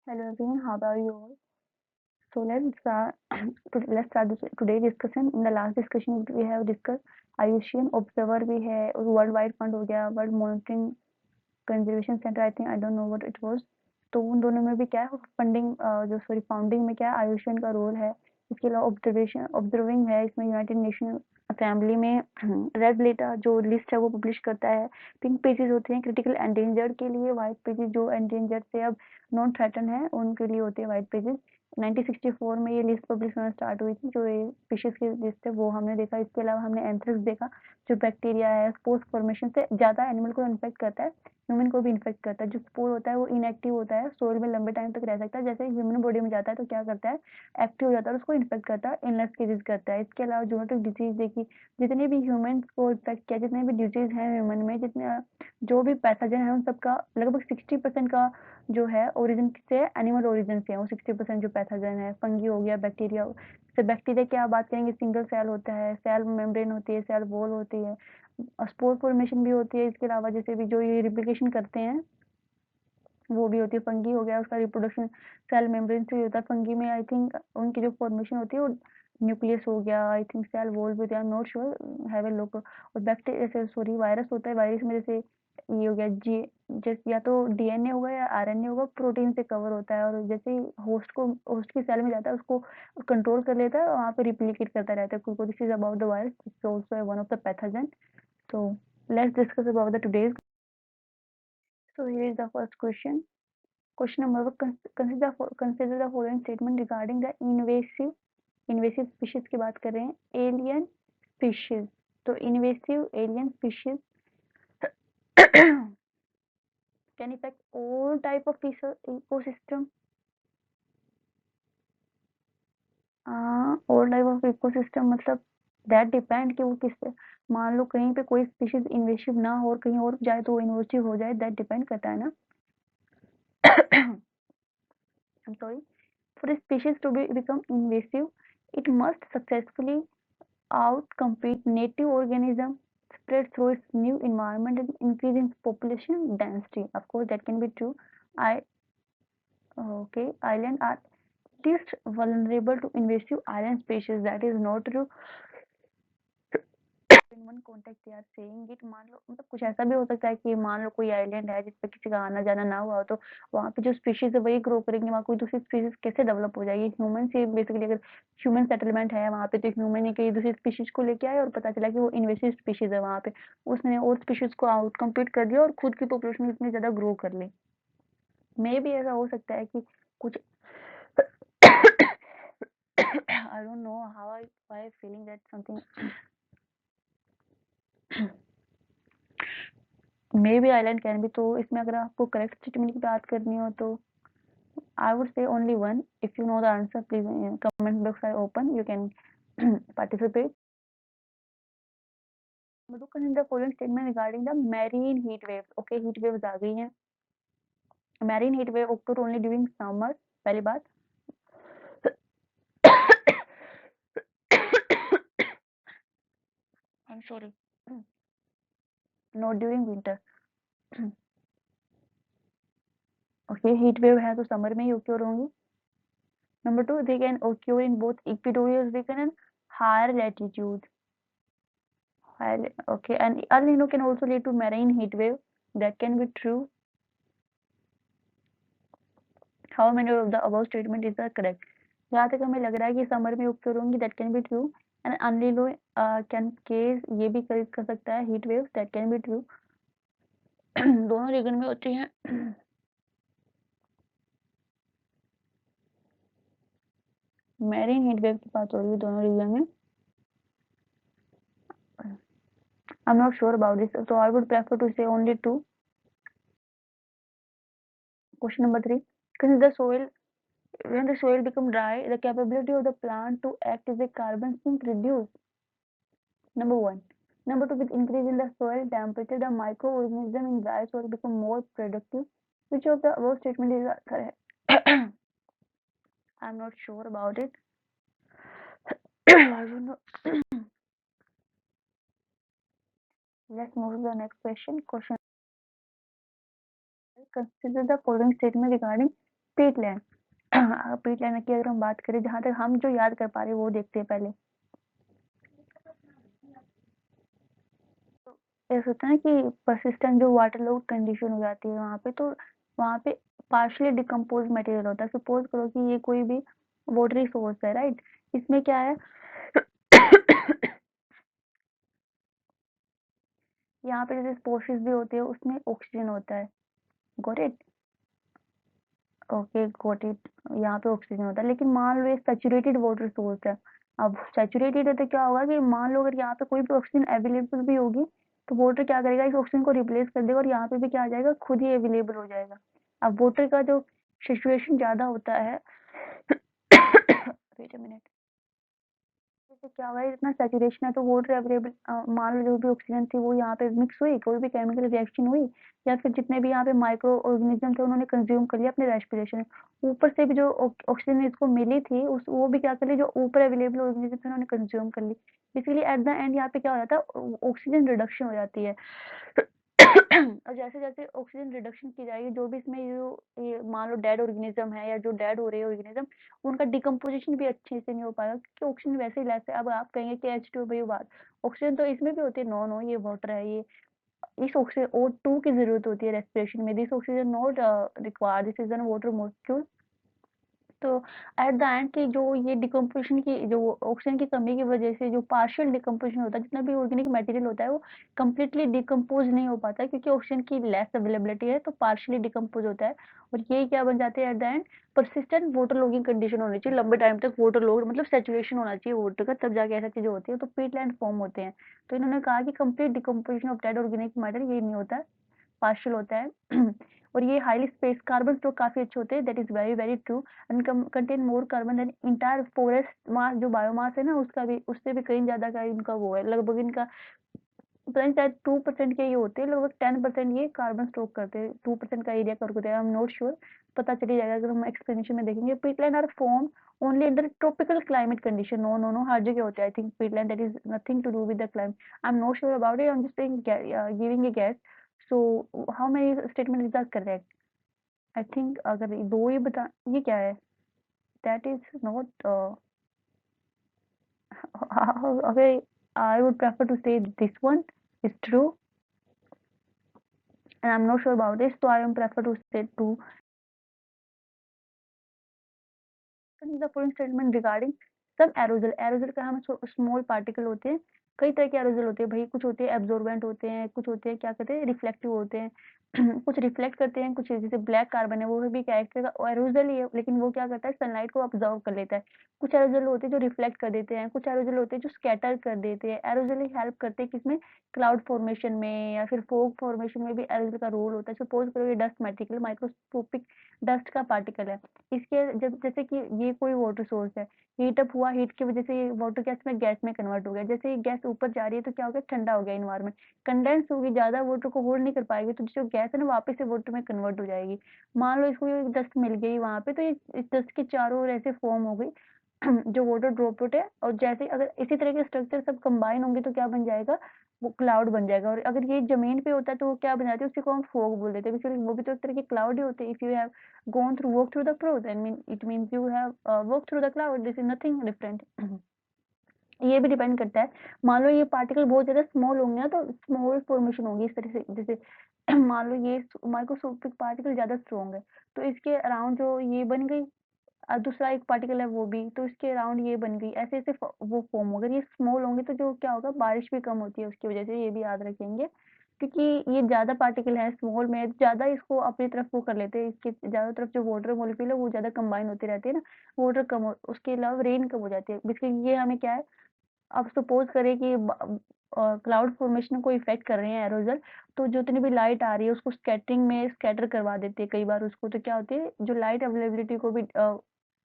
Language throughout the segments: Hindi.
Hello everyone, how are you all? So let's start today's discussion. In the last discussion we have discussed IUCN Observer भी है और वर्ल्ड वाइड फंड हो गया world monitoring conservation centre I think I don't know what it was. तो उन दोनों में भी क्या है फंडिंग जो सॉरी फाउंडिंग में क्या है आयुष्मान का रोल है। इसके अलावा ऑब्जर्विंग है इसमें यूनाइटेड नेशन असेंबली में रेड लेटर जो लिस्ट है वो पब्लिश करता है। पिंक पेजेस होते हैं क्रिटिकल एंडेंजर्ड के लिए, व्हाइट पेजेस जो एंडेंजर्ड से अब नॉन थ्रेटन है उनके लिए होते हैं व्हाइट पेजेस। 1964 में ये लिस्ट पब्लिश होना स्टार्ट हुई थी जो ये स्पीशीज की लिस्ट है वो हमने देखा। इसके अलावा हमने एंथ्रेक्स देखा जो बैक्टीरिया है स्पोर्स फॉर्मेशन से ज़्यादा एनिमल को इन्फेक्ट करता है, ह्यूमन को भी इन्फेक्ट करता है। जो स्पोर होता है वो इनएक्टिव होता है, सोइल में लंबे टाइम तक रह सकता है। जैसे ह्यूमन बॉडी में जाता है तो क्या करता है एक्टिव हो जाता है और उसको इन्फेक्ट करता है, इलनेस केसेस करता है। इसके अलावा जूनोटिक डिजीज देखी, जितने भी ह्यूमन को इन्फेक्ट किया, जितने भी डिजीज हैं ह्यूमन में, जितने जो भी पैथोजन है उन सबका लगभग 60% का जो है ओरिजिन से एनिमल ओरिजिन से है। वो 60% जो पैथोजन है फंगी हो गया बैक्टीरिया। से बैक्टीरिया की आप बात करेंगे सिंगल सेल होता है, सेल मेम्ब्रेन होती है, सेल वॉल होती है, स्पोर फॉर्मेशन भी होती है। इसके अलावा जैसे भी जो ये रिप्लिकेशन करते हैं वो भी होती है। फंगी हो गया उसका रिप्रोडक्शन सेल मेम्ब्रेन से ही होता है। फंगी में आई थिंक उनकी जो फॉर्मेशन होती है वो न्यूक्लियस हो गया, आई थिंक सेल वॉल भी होता है, not sure, have a look. और बैक्टीरिया से सॉरी वायरस होता है, वायरस में जैसे ये हो गया जी, जैसे या तो डीएनए होगा या आरएनए होगा, प्रोटीन से कवर होता है और जैसे ही होस्ट की सेल में जाता है उसको कंट्रोल कर लेता है और वहाँ पे रिप्लिकेट करता रहता है। This is about the virus, it's also one of the pathogen. So let's discuss about the today's. So here is the first question. Question number one. Consider the following statement regarding the invasive species की बात कर रहे हैं alien species. तो invasive alien species can affect all type of ecosystem. all type of ecosystem मतलब that depend कि वो किस, मान लो कहीं पे कोई species invasive ना हो और कहीं और जाए तो वो invasive हो जाए, that depend करता है ना। I'm sorry. For a species to become invasive, it must successfully outcompete native organisms, spread through its new environment, and increase in population density. Of course, that can be true. I okay, island are least vulnerable to invasive island species. That is not true. In one context they are saying it. मान लो मतलब कुछ ऐसा भी हो सकता है कि मान लो कोई आइलैंड है जिस पे किसी का आना जाना ना हुआ हो तो वहाँ पे जो स्पीशीज है वही ग्रो करेंगे, वहाँ कोई दूसरी स्पीशीज कैसे डेवलप हो जाएगी। ह्यूमन से बेसिकली अगर ह्यूमन सेटलमेंट है वहाँ पे तो ह्यूमन ने कई दूसरी स्पीशीज को लेके आए और पता चला कि वो इन्वेसिव स्पीशीज है वहाँ पे, उसने और स्पीशीज को आउट कम्पीट कर दिया और खुद की पॉपुलेशन इतनी ज्यादा ग्रो कर ली। मे भी ऐसा हो सकता है कि कुछ I don't know how I feeling that something may be island can be. तो इसमें अगर आपको करेक्ट स्टेटमेंट की बात करनी हो तो I would say only one. If you know the answer, please comment box are open. You can participate. Look in the following statement regarding the marine heat waves. Okay, heat waves आ गई हैं। Marine heat wave occur only during summer. पहली बात। I'm sorry. Not during winter. Okay, heat wave है तो summer में ही occur होंगी। Number two, they can occur in both equatorial region and higher latitude. Okay, and El Nino can also lead to marine heat wave. That can be true. How many of the above statement is correct? जहाँ तक हमें लग रहा है कि समर में occur होंगी, that can be true. And अनलिनो can case ये भी कर सकता है heat waves, that can be true. दोनों रीजन में होती हैं। मैरीन हीट वेव की बात हो रही है दोनों रीजन में। I'm not sure about this, so I would prefer to say only two. Question number three. Consider the soil. When the soil become dry, the capability of the plant to act as a carbon sink reduce. Number one. Number two, with increase in the soil temperature, the microorganisms in dry soil become more productive. Which of the above statement is correct? I'm not sure about it. I don't know. Let's move to the next question. Question. Consider the following statement regarding Peatland Peatland की अगर हम बात करें, जहाँ तक हम जो याद कर पा रहे हैं वो देखते हैं पहले। ऐसा होता है ना कि परसिस्टेंट जो वाटर लॉग कंडीशन हो जाती है वहाँ पे, तो वहाँ पे पार्शियली डिकम्पोज मटेरियल होता है। सपोज करो कि ये कोई भी वाटरी सोर्स है, राइट? इसमें क्या है यहाँ पे जैसे स्पोर्सेस भी होते हैं, उसमें ऑक्सीजन होता है। Got it? Okay, got it. यहाँ पे ऑक्सीजन होता है, लेकिन मान लो ये सैचुरेटेड वाटर सोर्स है। अब सैचुरेटेड है तो क्या होगा कि मान लो अगर यहाँ पे कोई भी ऑक्सीजन अवेलेबल भी होगी, तो वाटर क्या करेगा, इस ऑक्सीजन को रिप्लेस कर देगा और यहाँ पे भी क्या आ जाएगा, खुद ही अवेलेबल हो जाएगा। अब वाटर का जो सिचुएशन ज़्यादा होता है वेट अ मिनट, जैसे क्या हुआ है, इतना सैचुरेशन है तो वाटर अवेलेबल, मान लो जो भी ऑक्सीजन थी वो यहाँ पे मिक्स हुई, कोई भी केमिकल रिएक्शन हुई, या फिर जितने भी यहाँ पे माइक्रो ऑर्गेनिज्म थे उन्होंने कंज्यूम कर लिया अपने रेस्पिरेशन। ऊपर से भी जो ऑक्सीजन इसको मिली थी, उस वो भी क्या कर ली, जो ऊपर अवेलेबल ऑर्गेनिज्म थे उन्होंने कंज्यूम कर ली। बेसिकली एट द एंड यहाँ पे क्या हो जाता है, ऑक्सीजन रिडक्शन हो जाती है। और जैसे-जैसे ऑक्सीजन रिडक्शन की जाएगी, जो भी इसमें ये मान लो डेड ऑर्गेनिज्म है या जो डेड हो रहे हैं ऑर्गेनिज्म, उनका डिकम्पोजिशन भी अच्छे से नहीं हो पाएगा, क्योंकि ऑक्सीजन वैसे ही लेस है। अब आप कहेंगे कि H2 भाई बात, ऑक्सीजन तो इसमें भी होती है। नो नो, ये वाटर है, ये इस ऑक्सीजन O2 की जरूरत होती है रेस्पिरेशन में। This oxygen not required, this is an water molecule. तो एट द एंड की जो ये डिकम्पोजिशन की, जो ऑक्सीजन की कमी की वजह से जो पार्शियल डिकम्पोजिशन होता है, जितना भी ऑर्गेनिक मटेरियल होता है वो कंप्लीटली डिकम्पोज नहीं हो पाता है, क्योंकि ऑक्सीजन की लेस अवेलेबिलिटी है, तो पार्शियली डिकम्पोज होता है। और ये क्या बन जाते हैं at the end, persistent water logging condition होनी चाहिए, लंबे टाइम तक वाटर लॉग, मतलब सेचुरेशन होना चाहिए वाटर का, तब जाके ऐसा चीजें होती है, तो पीटलैंड फॉर्म होते हैं। तो इन्होंने कहा कि complete decomposition of dead organic matter ये नहीं होता है, पार्शियल होता है। और ये हाईली स्पेस कार्बन तो काफी अच्छे होते हैं, that is very very true, and contain more carbon than entire forest mass, जो बायोमास है ना उसका भी, उससे भी कहीं ज्यादा का इनका वो है, लगभग इनका पता नहीं शायद 2% के ये होते हैं, लगभग 10% ये कार्बन स्टॉक करते हैं, 2% का एरिया कवर करते हैं। आई एम नॉट श्योर, पता चली जाएगा अगर हम एक्सप्लेनेशन में देखेंगे। Peatland are form only under tropical climate condition. No no no, हर जगह होता है। I think peatland that is nothing to do with the climate. I am not sure about it, I am just giving a guess. So how many statement is that correct? I think अगर दो ही बता, ये क्या है, that is not okay, I would prefer to say this one is true, and I'm not sure about this, so I am prefer to say two. The following statement regarding सब एरोजल, एरोजल का हम स्मॉल पार्टिकल होते हैं, कई तरह के एरोजल होते हैं भाई, कुछ होते हैं एब्जॉर्बेंट होते हैं, कुछ होते हैं क्या कहते हैं रिफ्लेक्टिव होते हैं। कुछ रिफ्लेक्ट करते हैं, कुछ जैसे ब्लैक कार्बन है वो भी कैरेक्टर का एरोजल ही है, लेकिन वो क्या करता है, सनलाइट को ऑब्जर्व कर लेता है। कुछ एरोजल होते हैं जो रिफ्लेक्ट कर देते हैं, कुछ एरोजल होते हैं जो स्कैटर कर देते हैं। एरोजल ही हेल्प करते हैं किसमें, क्लाउड फॉर्मेशन में या फिर फोग फॉर्मेशन में भी एरोजल का रोल होता है। सपोज करो ये डस्ट पार्टिकल, माइक्रोस्कोपिक डस्ट का पार्टिकल है, इसके जब जैसे कि ये कोई वाटर सोर्स है, हीट अप हुआ, हीट की वजह से ये वाटर गैस में कन्वर्ट हो गया। जैसे ये गैस ऊपर जा रही है तो क्या हो गया, ठंडा हो गया इन्वायरमेंट, कंडेंस होगी, ज्यादा वाटर को होल्ड नहीं कर पाएगी, तो जो गैस है ना वापस से वाटर में कन्वर्ट हो जाएगी। मान लो इसको ये डस्ट मिल गई वहां पे, तो ये इस डस्ट के चारों ओर ऐसे फॉर्म हो गई जो वाटर ड्रॉपलेट है, और जैसे अगर इसी तरह के स्ट्रक्चर सब कंबाइन होंगे तो क्या बन जाएगा, वो क्लाउड बन जाएगा। और अगर ये जमीन पे होता है तो वो क्या बन जाती है, उसी को हम फॉग बोल देते हैं, बेसिकली वो भी तो एक तरह की क्लाउड ही होते हैं। If you have gone through walk through the cloud, I mean it means you have walked through the cloud, this is nothing different। ये भी डिपेंड करता है, मान लो ये पार्टिकल बहुत ज्यादा स्मॉल होंगे ना, तो स्मॉल फॉर्मेशन होगी इस तरह से, जैसे मान लो ये माइक्रोस्कोपिक पार्टिकल ज्यादा स्ट्रॉन्ग है, तो इसके अराउंड जो ये बन गई, दूसरा एक पार्टिकल है वो भी, तो इसके अराउंड ये बन गई, ऐसे ऐसे वो फॉर्म हो। अगर ये स्मॉल होंगे तो जो क्या होगा, बारिश भी कम होती है उसकी वजह से, ये भी याद रखेंगे। क्योंकि ये ज्यादा पार्टिकल है स्मॉल में, ज्यादा इसको अपनी तरफ वो कर लेते हैं, इसके ज्यादा तरफ जो वाटर मॉलिक्यूल है वो ज्यादा कंबाइन होती रहती है ना, वाटर कम उसके अलावा रेन कम हो जाती है। बेसिकली ये हमें क्या है, अब सपोज करें कि क्लाउड फॉर्मेशन को इफेक्ट कर रहे हैं एरोजल, तो जितनी भी लाइट आ रही है उसको स्कैटरिंग में स्कैटर करवा देते हैं कई बार उसको, तो क्या होती है जो लाइट अवेलेबिलिटी को भी,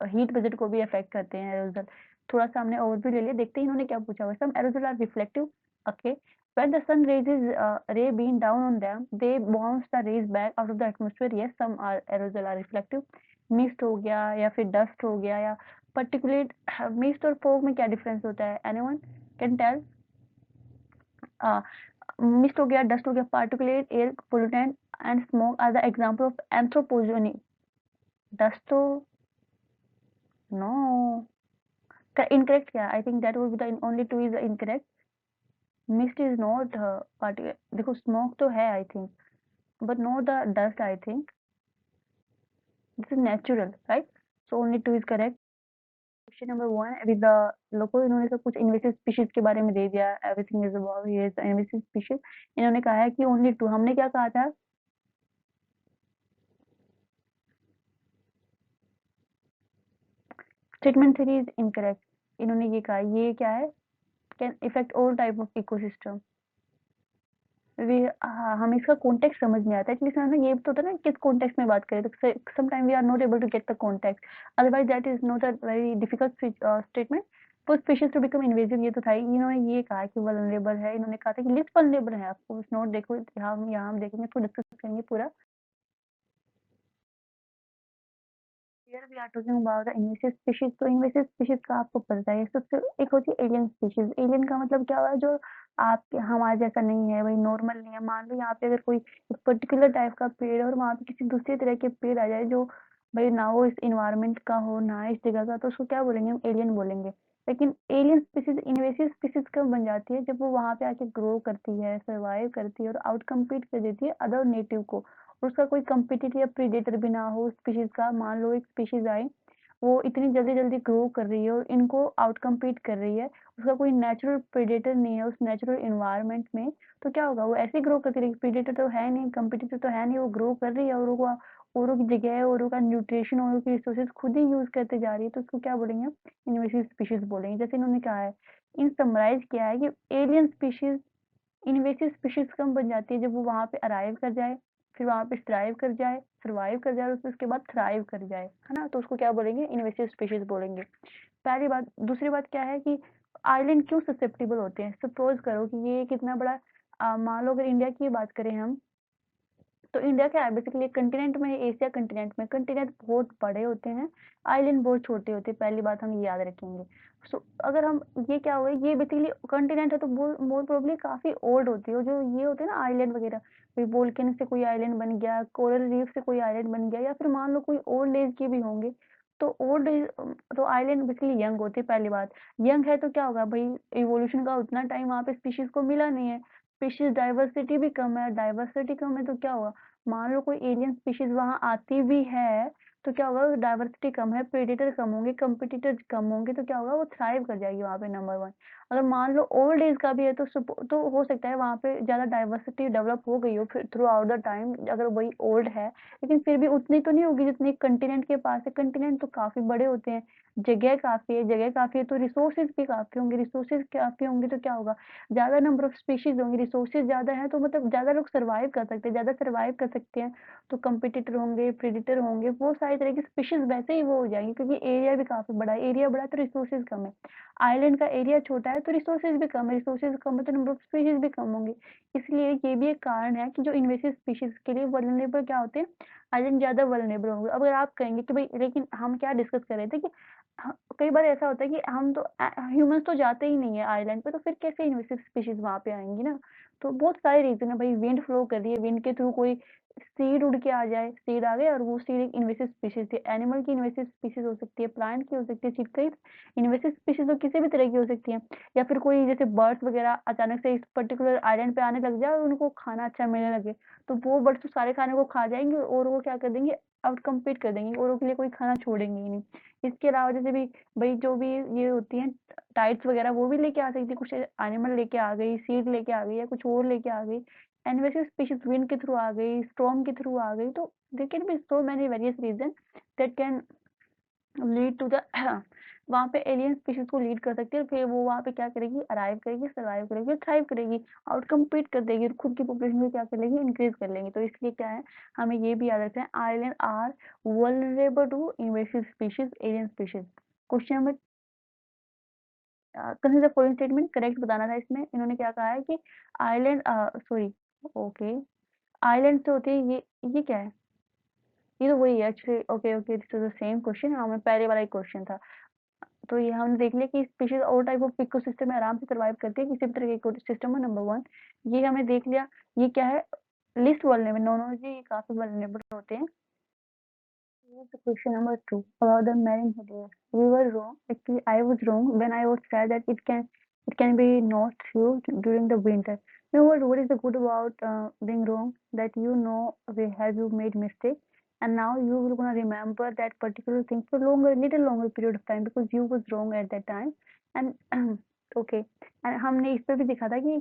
हीट बजट को भी अफेक्ट करते हैं एरोजल। थोड़ा सा हमने ओवरव्यू ले लिया, देखते हैं इन्होंने क्या पूछा हुआ। Some aerosol are reflective, okay, when the sun rays is ray beam down on them, they bounce the rays back out of the atmosphere। yes, some are aerosol are reflective। Mist हो गया या फिर डस्ट हो गया या पर्टिकुलेट, मिस्ट और फोग में क्या डिफरेंस होता है, एनीवन कैन टेल? मिस्ट हो गया, डस्ट हो गया, particulate air pollutant and smoke are the example of anthropogenic dust तो नो, इनकरेक्ट क्या, I think that would be the only two is incorrect. Mist is not party, देखो स्मोक तो है I think, but not the dust I think. This is natural, right? So only two is correct. Question number one with the लोगों इन्होंने सब कुछ इन्वेसिव स्पीशीज के बारे में दे दिया, everything is about here invasive species. इन्होंने कहा है कि ओनली टू, हमने क्या कहा था, स्टेटमेंट थ्री इज इनकरेक्ट। इन्होंने ये कहा, ये क्या है, can effect all type of ecosystem. वे हाँ, हमें इसका कॉन्टेक्स्ट समझ नहीं आता एक्चुअली सर ना, ये तो होता है ना किस कॉन्टेक्स्ट में बात करें, तो some time we are not able to get the context, otherwise that is not a very difficult statement. For species to become invasive, ये तो था ही। इन्होंने ये कहा कि वल्नरेबल है, इन्होंने कहा था कि लिस्ट वल्नरेबल है, आपको उस नोट देखो, यहाँ हम देखेंगे, इसको डिस्कस करेंगे पूरा। Here we are talking about the invasive species. तो इन्वेसिव स्पीशीज का आपको पता है, सबसे एक होती है एलियन स्पीशीज। एलियन का मतलब क्या हुआ, जो आपके हमारे जैसा नहीं है, वही नॉर्मल नहीं है। मान लो यहाँ पे अगर कोई एक पर्टिकुलर टाइप का पेड़ है और वहाँ पे किसी दूसरे तरह के पेड़ आ जाए, जो भाई ना वो इस इन्वायरमेंट का हो, ना इस जगह का, तो उसको क्या बोलेंगे, हम एलियन बोलेंगे। लेकिन एलियन स्पीशीज इन्वेसिव स्पीशीज कब बन जाती है, जब वो वहाँ पे आके ग्रो करती है, सर्वाइव करती है और आउट कम्पीट कर देती है अदर नेटिव को, उसका कोई कंपिटिटर या प्रीडेटर भी ना हो स्पीशीज का। मान लो एक स्पीशीज आई, वो इतनी जल्दी जल्दी ग्रो कर रही है और इनको आउट कम्पीट कर रही है, उसका कोई नेचुरल प्रीडेटर नहीं है उस नेचुरल इन्वायरमेंट में, तो क्या होगा, वो ऐसे ग्रो करती रहेगी, प्रीडेटर तो है नहीं, कंपिटिटर तो है नहीं, वो ग्रो कर रही है, और वो औरों की जगह, औरों का न्यूट्रिशन, औरों की रिसोर्सेज खुद ही यूज करते जा रही है, तो उसको क्या बोलेंगे, इन्वेसिव स्पीशीज बोलेंगे। जैसे इन्होंने कहा है, इन समराइज किया है कि एलियन स्पीशीज इन्वेसिव स्पीशीज कम बन जाती है, जब वो वहाँ पे अराइव कर जाए, फिर वहाँ पे थ्राइव कर जाए, सर्वाइव कर जाए और फिर उसके बाद थ्राइव कर जाए, है ना, तो उसको क्या बोलेंगे, इन्वेसिव स्पीशीज बोलेंगे। पहली बात। दूसरी बात क्या है कि आइलैंड क्यों ससेप्टेबल होते हैं, सपोज करो कि ये कितना बड़ा, मान लो अगर इंडिया की बात करें हम, तो इंडिया क्या है बेसिकली, कंटिनेंट में, एशिया कंटिनेंट में कंटिनेंट बहुत बड़े होते हैं, आइलैंड बहुत छोटे होते हैं, पहली बात हम ये याद रखेंगे। सो अगर हम, ये क्या हुआ, ये बेसिकली कंटिनेंट है तो मोर प्रोबेबली काफी ओल्ड होती है, और जो ये होते हैं ना आइलैंड वगैरह, कोई वोल्केन से कोई आइलैंड बन गया, कोरल रीफ से कोई आइलैंड बन गया, या फिर मान लो कोई ओल्ड एज के भी होंगे, तो ओल्ड एज, तो आइलैंड बेसिकली यंग होती है, पहली बात। यंग है तो क्या होगा भाई, इवोल्यूशन का उतना टाइम वहाँ पे स्पीशीज को मिला नहीं है, स्पीशीज डाइवर्सिटी भी कम है, डाइवर्सिटी कम है तो क्या होगा, मान लो कोई एलियन स्पीशीज वहां आती भी है, तो क्या होगा, डाइवर्सिटी कम है, प्रेडेटर कम होंगे, कंपिटिटर कम होंगे, तो क्या होगा, वो थ्राइव कर जाएगी वहां पे, नंबर वन। अगर मान लो ओल्ड एज का भी है, तो हो सकता है वहां पे ज्यादा डाइवर्सिटी डेवलप हो गई हो फिर थ्रू आउट द टाइम, अगर वही ओल्ड है, लेकिन फिर भी उतनी तो नहीं होगी जितनी कंटिनेंट के पास है। कंटिनेंट तो काफी बड़े होते हैं, जगह काफी है, जगह काफी है तो रिसोर्सेज भी काफी होंगे, रिसोर्सेज काफी होंगे तो क्या होगा, ज्यादा नंबर ऑफ स्पीशीज होंगी, रिसोर्सेज ज्यादा है तो मतलब ज्यादा लोग सर्वाइव कर सकते हैं, ज्यादा सर्वाइव कर सकते हैं, तो कंपिटिटर होंगे, प्रेडिटर होंगे, वो सारी तरह की स्पीशीज वैसे ही वो हो जाएंगी, क्योंकि एरिया भी काफी बड़ा है, एरिया बड़ा है तो रिसोर्सेज कम है, आइलैंड का एरिया छोटा है तो रिसोर्सेज भी कम है, रिसोर्सेज कम है तो नंबर ऑफ स्पीशीज भी कम होंगे। इसलिए ये भी एक कारण है कि जो इन्वेसिव स्पीशीज के लिए वल्नरेबल क्या होते हैं, आइलैंड ज्यादा वल्नरेबल होंगे। अब अगर आप कहेंगे कि भाई लेकिन हम क्या डिस्कस कर रहे थे कि कई बार ऐसा होता है कि हम तो ह्यूमंस तो जाते ही नहीं है आइलैंड पे, तो फिर कैसे इन्वेसिव स्पीशीज वहां पे आएंगी ना, तो बहुत सारे रीजन है भाई, विंड फ्लो कर रही है, विंड के थ्रू कोई सीड उड़ के आ जाए, सीड आ गए और वो सीड एक इन्वेसिव स्पीशीज थी, एनिमल की इन्वेसिव स्पीशीज हो सकती है, प्लांट की हो सकती है, सीड कई इन्वेसिव स्पीशीज तो किसी भी तरह की हो सकती है, या फिर कोई जैसे बर्ड्स वगैरह अचानक से इस पर्टिकुलर आइलैंड पे आने लग जाए और उनको खाना अच्छा मिलने लगे, तो वो बर्ड्स तो सारे खाने को खा जाएंगे और वो क्या कर देंगे, आउट कम्पीट कर देंगे, औरों के लिए कोई खाना छोड़ेंगे ही नहीं। इसके अलावा जैसे भी भाई जो भी ये होती हैं टाइड्स वगैरह, वो भी लेके आ सकती है, कुछ एनिमल लेके आ गई, सीड लेके आ गई या कुछ और लेके आ गई, इन्वेसिव स्पीशीज विंड के थ्रू आ गई, स्टॉर्म के थ्रू आ गई, तो there can be so many various reason that can lead to the वहाँ पे एलियन स्पीशीज को लीड कर सकती है, फिर वो वहाँ पे क्या करेगी, अराइव करेगी, सर्वाइव करेगी और थ्राइव करेगी, आउट कम्पीट कर देगी और खुद की पॉपुलेशन को क्या कर लेगी, इंक्रीज कर लेंगी। तो इसलिए क्या है, हमें ये भी याद रखना है, island are vulnerable to invasive species, alien species. Question number, consider the following statement, correct बताना था इसमें। इन्होंने क्या कहा है कि आइलैंड, सॉरी, ओके, आइलैंड से होती है ये क्या है, ये तो वही है actually, okay okay, this is the same question, हमें पहले वाला ही क्वेश्चन था। तो ये हमने देख लिया कि स्पीशीज और टाइप ऑफ इकोसिस्टम में आराम से सर्वाइव करती है, किसी भी तरह के इकोसिस्टम में, नंबर वन। ये हमें देख लिया। ये क्या है, लिस्ट वल्नरेबल, नॉन जी काफी वल्नरेबल होते हैं, Here's the question number two about the marine headwear. We were wrong. Actually, I was wrong when I was said that it can be not true during the winter. You know what? What is the good about being wrong? That you know have you made mistake, and now you will gonna remember that particular thing for little longer period of time because you was wrong at that time. And okay, and हमने इस पे भी दिखा था कि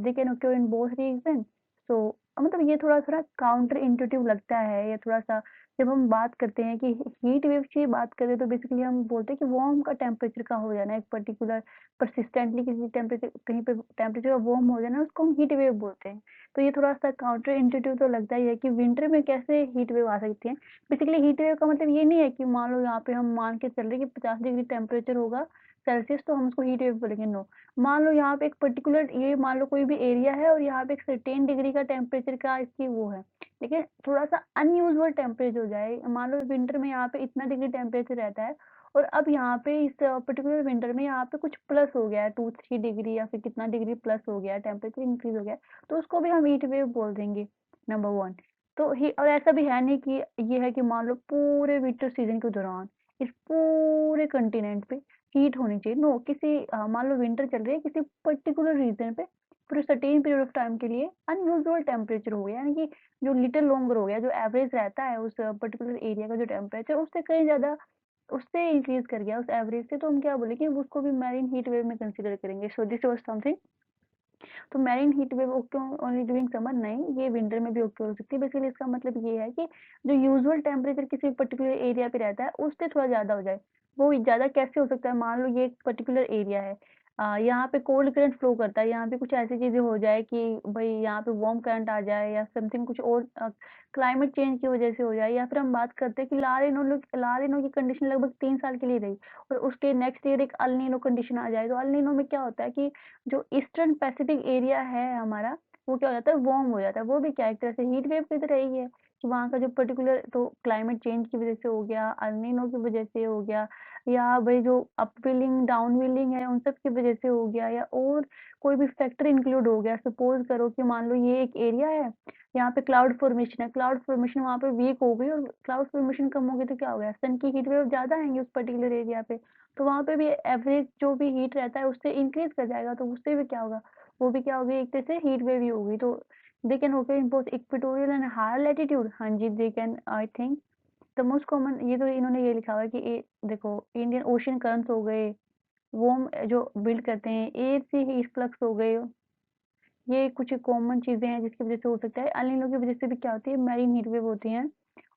they can occur in both reason. So मतलब ये थोड़ा थोड़ा काउंटर इंट्यूटिव लगता है, ये थोड़ा सा जब हम बात करते हैं कि हीट वेव की बात करें तो बेसिकली हम बोलते हैं कि वार्म का टेम्परेचर का हो जाना एक पर्टिकुलर परसिस्टेंटली किसी टेम्परेचर कहीं पे टेम्परेचर वार्म हो जाना उसको हम हीट वेव बोलते हैं। तो ये थोड़ा सा काउंटर इंट्यूटिव तो लगता ही है कि विंटर में कैसे हीट वेव आ सकती है। बेसिकली हीट वेव का मतलब ये नहीं है कि मान लो यहाँ पे हम मान के चल रहे हैं कि 50 डिग्री टेम्परेचर होगा सेल्सियस तो हम उसको हीट वेव बोलेंगे, नो। मान लो यहाँ पे एक पर्टिकुलर ये मान लो कोई भी एरिया है और यहाँ पे एक सर्टेन डिग्री का टेम्परेचर का इसकी वो है, लेकिन थोड़ा-सा अनयूजुअल टेम्परेचर हो जाए, मान लो विंटर में यहाँ पे इतना डिग्री टेम्परेचर रहता है और अब यहाँ पे इस पर्टिकुलर विंटर में यहाँ पे कुछ प्लस हो गया है 2-3 डिग्री या फिर कितना डिग्री प्लस हो गया है, टेम्परेचर इंक्रीज हो गया है, तो उसको भी हम हीट वेव बोल देंगे, नंबर 1। तो ही और ऐसा भी है नहीं कि ये है कि मान लो पूरे विंटर सीजन के दौरान इस पूरे कॉन्टिनेंट पे हीट होनी चाहिए, नो। किसी मान लो विंटर चल रही है किसी पर्टिकुलर रीजन पे for a certain period of time के लिए अनयूजुअल टेम्परेचर हो गया, यानी कि जो लिटिल लॉन्गर हो गया, जो एवरेज रहता है उस पर्टिकुलर एरिया का जो टेम्परेचर उससे कहीं ज़्यादा उससे इंक्रीज़ कर गया उस एवरेज से, तो हम क्या बोलेंगे उसको भी मैरीन हीट वेव में कंसीडर करेंगे। So this was something. तो marine heat wave okay only during summer नहीं, ये विंटर में भी ओके हो सकती है। बेसिकली इसका मतलब ये है कि जो यूजुअल टेम्परेचर किसी पर्टिकुलर एरिया पे रहता है उससे थोड़ा ज़्यादा हो जाए। वो ज़्यादा कैसे हो सकता है, मान लो ये एक पर्टिकुलर एरिया है, यहाँ पे कोल्ड करंट फ्लो करता है, यहाँ पे कुछ ऐसी चीज़ें हो जाए कि भई यहाँ पे वार्म करंट आ जाए या समथिंग कुछ और क्लाइमेट चेंज की वज़ह से हो जाए, या फिर हम बात करते हैं कि ला नीनो की कंडीशन लगभग 3 साल के लिए रही और उसके नेक्स्ट ईयर एक अल नीनो कंडीशन आ जाए। तो अल नीनो में क्या होता है कि जो ईस्टर्न पैसिफिक एरिया है हमारा, वो क्या हो जाता है वार्म हो जाता है। वो भी क्या एक तरह से हीट वेव की तरह ही है कि वहाँ का जो पर्टिकुलर तो क्लाइमेट चेंज की वज़ह से हो गया, अल नीनो की वज़ह से हो गया, या वही जो अपवेलिंग, डाउनवेलिंग है उन सब की वज़ह से हो गया, या और कोई भी फैक्टर इंक्लूड हो गया। सपोज़ करो कि मान लो ये एक एरिया है, यहाँ पे क्लाउड फॉर्मेशन है, क्लाउड फॉर्मेशन वहाँ पे वीक हो गई और क्लाउड फॉर्मेशन कम हो गई तो क्या हो गया, सन की हीट वेव ज़्यादा आएँगी उस पर्टिकुलर एरिया पे। तो वहाँ पे भी एवरेज जो भी हीट रहता है उससे इंक्रीज़ कर जाएगा, तो उससे भी क्या होगा, वो भी क्या होगी एक तरह से हीट वेव ही होगी। तो they can occur in both equatorial and higher latitude. हाँ जी, they can I think the most common ये तो इन्होंने ये लिखा हुआ है कि देखो इंडियन ओशन करंट्स हो गए, वार्म जो बिल्ड करते हैं, एयर से हीट फ्लक्स हो गए, ये कुछ कॉमन चीज़ें हैं जिसकी वज़ह से हो सकता है। अल नीनो की वज़ह से भी क्या होती है, मैरीन हीट वेव होती हैं।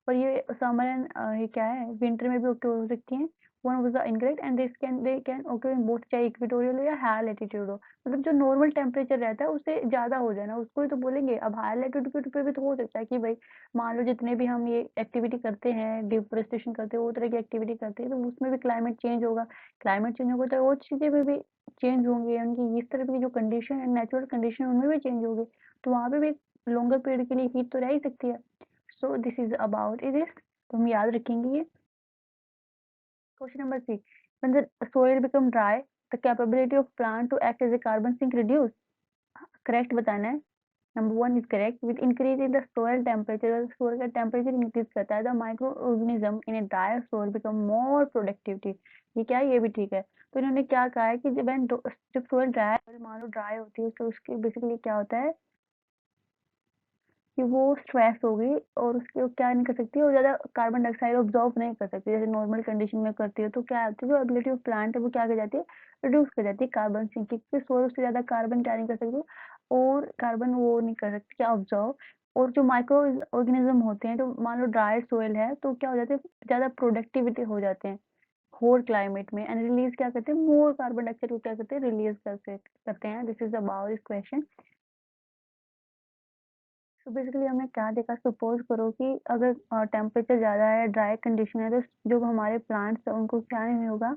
और ये समर एंड ये क्या है विंटर में भी ओके हो सकती हैं। One was the incorrect and they can okay in both, चाहे इक्वेटोरियल हो या हायर लैटिट्यूड हो। मतलब जो नॉर्मल टेम्परेचर रहता है उससे ज़्यादा हो जाए ना उसको ही तो बोलेंगे। अब हायर लैटिट्यूड पे भी तो हो सकता है कि भाई मान लो जितने भी हम ये एक्टिविटी करते हैं, डिफोरेस्टेशन करते हैं, वो तरह की एक्टिविटी करते हैं, तो उसमें भी क्लाइमेट चेंज होगा। क्लाइमेट चेंज होगा तो और चीज़ें में भी चेंज होंगे, उनकी इस तरह की जो कंडीशन है नेचुरल कंडीशन उनमें भी चेंज होगी। तो वहाँ पे भी लॉन्गर पीरियड के लिए हीट तो रह ही सकती है। So this is about it is, तो हम याद रखेंगे ये। Question number 3, when the soil become dry the capability of plant to act as a carbon sink reduce. Correct बताना है। Number 1 is correct. With increase in the soil temperature, soil का टेम्परेचर इंक्रीज करता है, the microorganism in a dry soil become more productivity. ये क्या है, ये भी ठीक है। तो इन्होंने क्या कहा है कि जब सोइल ड्राई मान लो ड्राई होती है तो उसके बेसिकली क्या होता है कि वो स्ट्रेस हो गई और उसके वो क्या नहीं कर सकती, वो ज़्यादा कार्बन डाइऑक्साइड ऑब्जॉर्व नहीं कर सकती जैसे नॉर्मल कंडीशन में करती है। तो क्या होती है जो एबिलिटी ऑफ प्लांट है वो क्या कर जाती है, रिड्यूस कर जाती है कार्बन सिंकिंग, क्योंकि सोल उससे ज़्यादा कार्बन क्या नहीं कर सकती और कार्बन वो नहीं कर सकती क्या ऑब्जॉर्व। और जो माइक्रो ऑर्गेनिज्म होते हैं, तो मान लो ड्राई सोइल है तो क्या हो जाते हैं, ज़्यादा प्रोडक्टिविटी हो जाते हैं होर क्लाइमेट में, एंड रिलीज क्या करते हैं, मोर कार्बन डाइऑक्साइड को क्या करते हैं, रिलीज करते हैं। This is about this question. तो बेसिकली हमने क्या देखा, सपोज करो कि अगर टेम्परेचर ज़्यादा है, ड्राई कंडीशन है, तो जो हमारे प्लांट्स हैं उनको क्या नहीं होगा,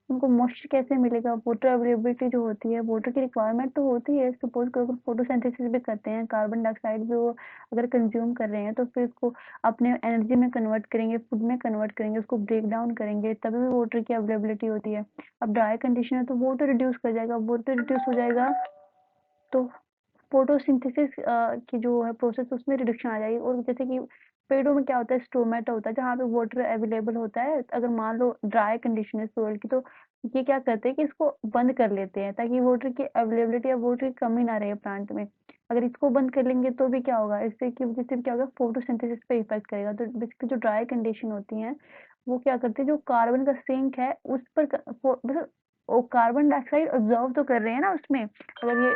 उनको मॉइस्चर कैसे मिलेगा, वाटर अवेलेबिलिटी जो होती है, वाटर की रिक्वायरमेंट तो होती है। सपोज करो अगर फोटोसिंथेसिस भी करते हैं, कार्बन डाइऑक्साइड भी वो अगर कंज्यूम कर रहे हैं तो फिर उसको अपने एनर्जी में कन्वर्ट करेंगे, फूड में कन्वर्ट करेंगे, उसको ब्रेक डाउन करेंगे, तभी भी वाटर की अवेलेबिलिटी होती है। अब ड्राई कंडीशन है तो वाटर रिड्यूस कर जाएगा, वाटर रिड्यूस हो जाएगा तो फोटोसिंथेसिस की जो है प्रोसेस उसमें रिडक्शन आ जाएगी। और जैसे कि पेड़ों में क्या होता है, स्टोमेटा होता है जहाँ पे वाटर अवेलेबल होता है। अगर मान लो ड्राई कंडीशन है सोइल की, तो ये क्या करते हैं कि इसको बंद कर लेते हैं ताकि वाटर की अवेलेबिलिटी या वाटर की कमी ना रहे प्लांट में। अगर इसको बंद कर लेंगे तो भी क्या होगा, इससे की वजह से क्या होगा, फोटोसिंथेसिस पे इफेक्ट करेगा। तो बेसिकली जो ड्राई कंडीशन होती है वो क्या करते हैं, जो कार्बन का सिंक है उस पर मतलब वो कार्बन डाइऑक्साइड ऑब्जर्व तो कर रहे हैं ना उसमें। अगर ये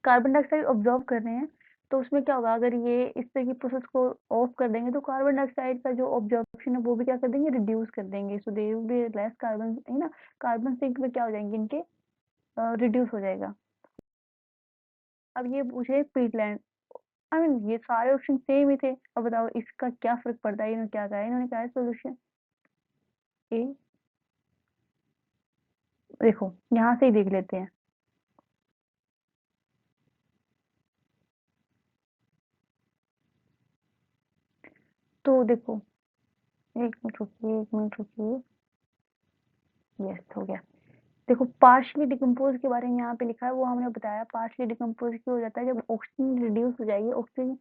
कार्बन डाइऑक्साइड ऑब्जर्व कर रहे हैं तो उसमें क्या होगा, अगर ये इस तरह की प्रोसेस को ऑफ कर देंगे तो कार्बन डाइऑक्साइड का जो ऑब्जर्वेशन है वो भी क्या कर देंगे, रिड्यूस कर देंगे। So they will be less carbon, है ना। कार्बन सिंक में क्या हो जाएंगे इनके, रिड्यूस हो जाएगा। अब ये पूछे पीटलैंड, आई मीन ये सारे ऑप्शन सेम ही थे। अब बताओ इसका क्या फर्क पड़ता है, इन्होंने क्या कहा है, इन्होंने कहा है सोल्यूशन ए। देखो यहाँ से ही देख लेते हैं। तो देखो, एक मिनट रुकिए, एक मिनट रुकिए। यस, हो गया। देखो पार्शली डिकम्पोज के बारे में यहाँ पे लिखा है, वो हमने बताया। पार्शली डिकम्पोज क्यों हो जाता है, जब ऑक्सीजन रिड्यूस हो जाएगी, ऑक्सीजन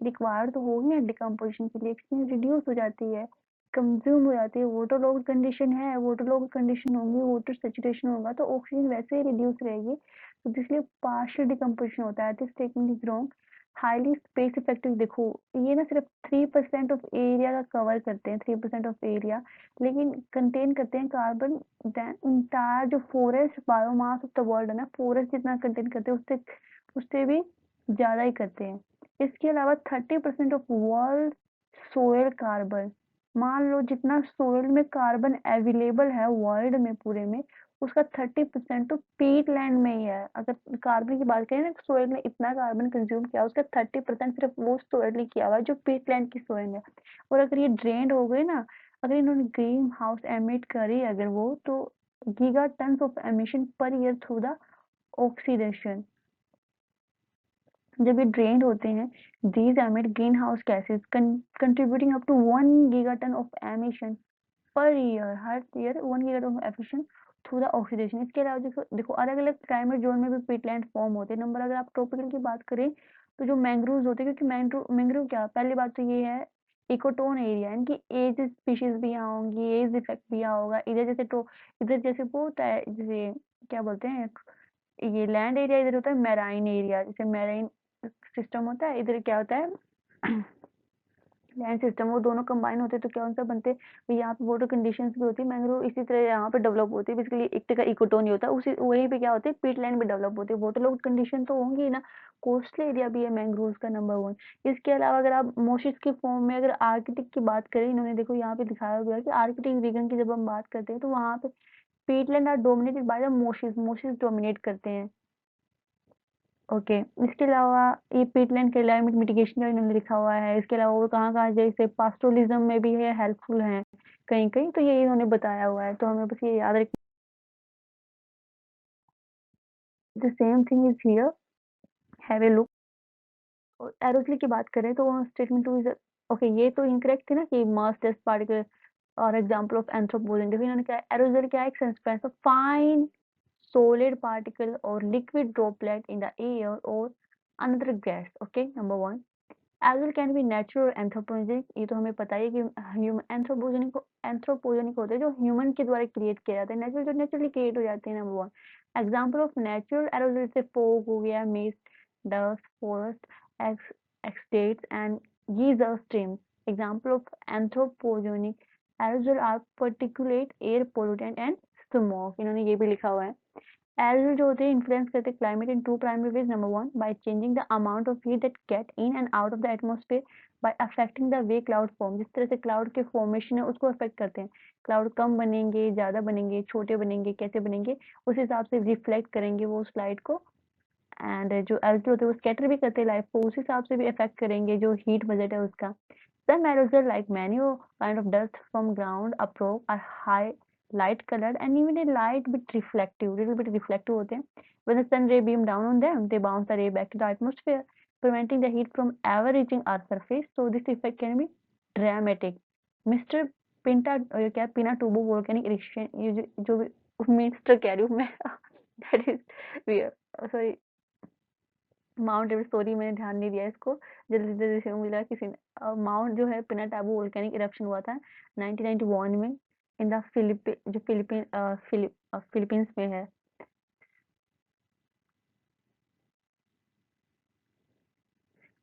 रिक्वायर्ड तो होगी ना डिकम्पोजिशन के लिए, ऑक्सीजन रिड्यूस हो जाती है, कंज्यूम हो जाती है। वाटर लॉग कंडीशन है, वाटर लॉग कंडीशन होंगी, वाटर सेचुरेशन होगा तो ऑक्सीजन वैसे ही रिड्यूस रहेगी। तो इसलिए पार्शियल डिकम्पोजिशन होता है। This statement is wrong. Highly space effective, देखो ये ना सिर्फ 3% ऑफ एरिया का कवर करते हैं, 3% ऑफ एरिया, लेकिन कंटेन करते हैं कार्बन इंटायर जो forest biomass of the world है ना, फॉरेस्ट जितना कंटेन करते हैं उससे उससे भी ज्यादा ही करते हैं। इसके अलावा 30% ऑफ वर्ल्ड सोयल कार्बन, मान लो जितना सोयल में कार्बन अवेलेबल है वर्ल्ड में पूरे में, उसका 30% तो पीट लैंड में ही है। अगर कार्बन की बात करें ना, सोयल ने इतना कार्बन कंज्यूम किया, उसका 30% सिर्फ वो सोयल ने किया हुआ है जो पीट लैंड की सोयल है। और अगर ये ड्रेन्ड हो गए ना, अगर इन्होंने ग्रीन हाउस एमिट करी अगर वो, तो giga tons of emission per year through the oxidation, जब ये ड्रेन्ड होते हैं, these emit greenhouse gases contributing up to 1 gigaton of emission per year, her year 1 gigaton of emission through the oxidation. इसके अलावा देखो देखो अलग अलग क्लाइमेट जोन में भी पीटलैंड फॉर्म होते हैं। नंबर अगर आप ट्रॉपिकल की बात करें तो जो मैंग्रोव होते हैं, क्योंकि मैंग्रोव क्या, पहली बात तो ये है इकोटोन एरिया, इनकी एज स्पीशीज भी यहाँ होंगी, एज इफेक्ट भी यहाँ होगा। इधर जैसे तो इधर जैसे वो होता है, जैसे क्या बोलते हैं, ये लैंड एरिया, इधर होता है मैराइन एरिया, जैसे मैराइन सिस्टम होता है, इधर क्या होता है लैंड सिस्टम। वो दोनों कंबाइन होते हैं तो क्या उनसे बनते हैं, यहाँ पे वाटर कंडीशंस भी होती है। मैंग्रोव इसी तरह यहाँ पे डेवलप होती है। बेसिकली एक तरह का इकोटोन ही होता है, उसी वहीं पे क्या होते हैं पीटलैंड भी डेवलप होती है। वाटर लॉग कंडीशन तो होंगी ना, कोस्टल एरिया भी है मैंग्रोव का नंबर 1। इसके अलावा अगर आप मोशिस के फॉर्म में अगर आर्कटिक की बात करें, इन्होंने देखो यहाँ पे दिखाया गया है कि आर्कटिक रीजन की जब हम बात करते हैं तो वहाँ पे peatland are dominated by the mosses, mosses dominate करते हैं। ओके, इसके अलावा ये पीटलैंड क्लाइमेट मिटिगेशन का इन्होंने लिखा हुआ है। इसके अलावा और कहाँ-कहाँ जैसे पास्टोरलिज्म में भी है, हेल्पफुल हैं कहीं-कहीं, तो ये इन्होंने बताया हुआ है। तो हमें बस ये याद रखना, the same thing is here, have a look. और एरोसिल की बात करें तो स्टेटमेंट 2 इज़ ओके, ये तो इनकरेक्ट थी ना कि मास डस्ट पार्टिकल और एग्जांपल ऑफ एंथ्रोपोजन। देखो इन्होंने क्या है, एरोसोल क्या है, एक suspense of fine solid particle or liquid droplet in the air or another gas. Okay, number 1, algal can be natural और एंथ्रोपोजेनिक, ये तो हमें पता ही है कि एंथ्रोपोजेनिक होते हैं जो ह्यूमन के द्वारा क्रिएट किए जाते हैं, नेचुरल जो नेचुरली क्रिएट हो जाते हैं। Number 1, example of natural aerosol से फॉग हो गया, mist, dust, forest exudates and geyser stream. Example of anthropogenic aerosol are particulate air pollutant and smoke, इन्होंने ये भी लिखा हुआ है। एल्गल जो होते हैं इन्फ्लुएंस करते हैं climate in two primary ways. Number 1, by changing the amount of heat that get in and out of the atmosphere, by affecting the way cloud form, जिस तरह से क्लाउड के फॉर्मेशन है उसको अफेक्ट करते हैं। क्लाउड कम बनेंगे, ज़्यादा बनेंगे, छोटे बनेंगे, कैसे बनेंगे, उस हिसाब से रिफ्लेक्ट करेंगे वो उस लाइट को। एंड जो एल्गल होते हैं वो स्कैटर भी करते हैं लाइट को, उस हिसाब से भी अफेक्ट करेंगे जो हीट बजट है उसका। Some aerosol, like many kind of dust from ground approach, are high light colored and even a light bit reflective, little bit reflective होते हैं. When the sun ray beam down on them, they bounce the ray back to the atmosphere, preventing the heat from ever reaching our surface. So this effect can be dramatic. Mr. Pinta, क्या Pinatubo volcanic eruption, ये जो मिस्टर कह रही हूँ मैं that is weird. Sorry, mount Everest, sorry मैंने ध्यान नहीं दिया इसको, जल्दी जल्दी से मिला किसी ने। माउंट जो है पिनाटाबू वोल्केनिक इरप्शन हुआ था 1991 में इन द फिलीपींस में है।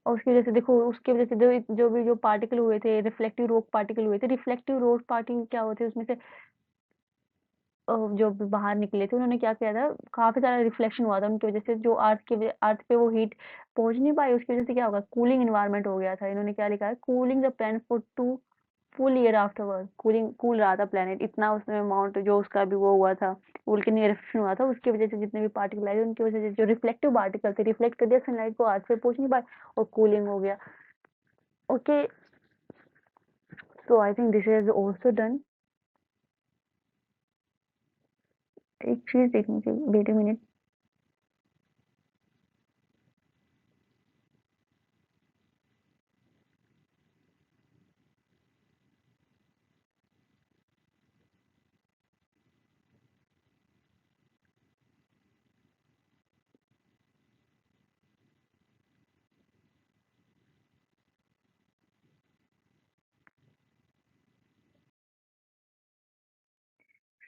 और उसकी वजह से देखो, उसकी वजह से जो भी जो पार्टिकल हुए थे, रिफ्लेक्टिव रोक पार्टिकल हुए थे, रिफ्लेक्टिव रोक पार्टिकल क्या होते हैं उसमें से, जो बाहर निकले थे उन्होंने क्या किया था, काफी सारा रिफ्लेक्शन हुआ था उनकी वजह से, जो अर्थ पे वो हीट पहुंच नहीं पाई, उसकी वजह से क्या होगा, कूलिंग एनवायरनमेंट हो गया था। इन्होंने क्या लिखा है, cooling the planet for 2 full year afterward, cool रहा था प्लेनेट इतना, उसमें अमाउंट जो उसका भी वो हुआ था, वोल्केनिक इरप्शन हुआ था, उसकी वजह से जितने भी पार्टिकल आए उनकी वजह से जो रिफ्लेक्टिव पार्टिकल थे रिफ्लेक्ट कर दिया सनलाइट को, अर्थ पे पहुंच नहीं पाए और कूलिंग हो गया। Okay, so I think this is also done. एक चीज देखनी चाहिए, wait a minute.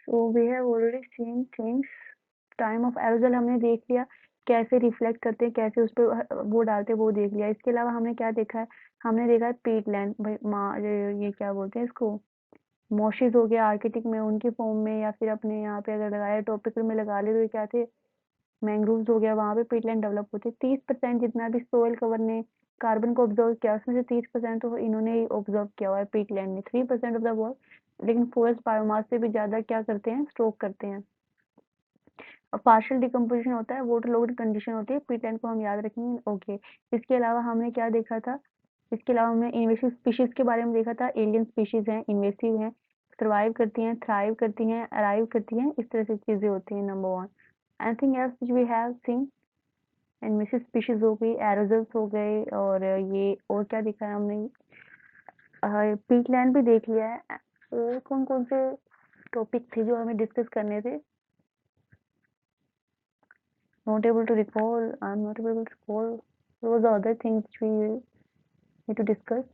So we have already seen things. Time of aerosol हमने देख लिया, कैसे रिफ्लेक्ट करते हैं, कैसे उस पर वो डालते हैं, वो देख लिया। इसके अलावा हमने क्या देखा है, हमने देखा है पीटलैंड भाई, ये क्या बोलते हैं इसको, मॉशिस हो गया आर्किटिक में उनके फॉर्म में, या फिर अपने यहाँ पे अगर लगाया टॉपिकल में लगा ले तो ये क्या थे, मैंग्रोव्स हो गया, वहाँ पे पीटलैंड डेवलप होते हैं। 30% जितना भी सोइल कवर ने कार्बन को ऑब्जर्व किया, उसमें से 30% तो इन्होंने ही ऑब्जर्व किया हुआ है पीटलैंड ने, 3% ऑफ द वर्ल्ड। लेकिन फॉरेस्ट बायोमास से भी ज्यादा क्या करते हैं, स्टॉक करते हैं। और पार्शियल डिकम्पोजिशन होता है, वाटर लोड कंडीशन होती है, पीटलैंड को हम याद रखेंगे। ओके, इसके अलावा हमने क्या देखा था, इसके अलावा हमने इन्वेसिव स्पीशीज के बारे में देखा था, एलियन स्पीशीज हैं, इन्वेसिव हैं, सर्वाइव करती हैं, थ्राइव करती हैं, अराइव करती हैं, इस तरह से चीजें होती हैं। Number one, anything else which we have seen, invasive species हो गई, एरोजल्स हो गए, और ये और क्या देखा है हमने, पीटलैंड भी देख लिया है। और कौन कौन से टॉपिक थे जो हमें डिस्कस करने थे, not able to recall, I'm not able to recall. Those are other things which we need to discuss.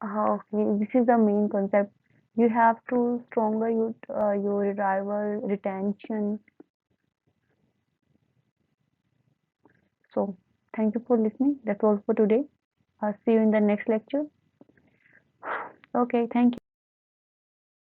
Okay, this is the main concept. You have to stronger your rival retention. So thank you for listening. That's all for today. I'll see you in the next lecture. Okay, thank you.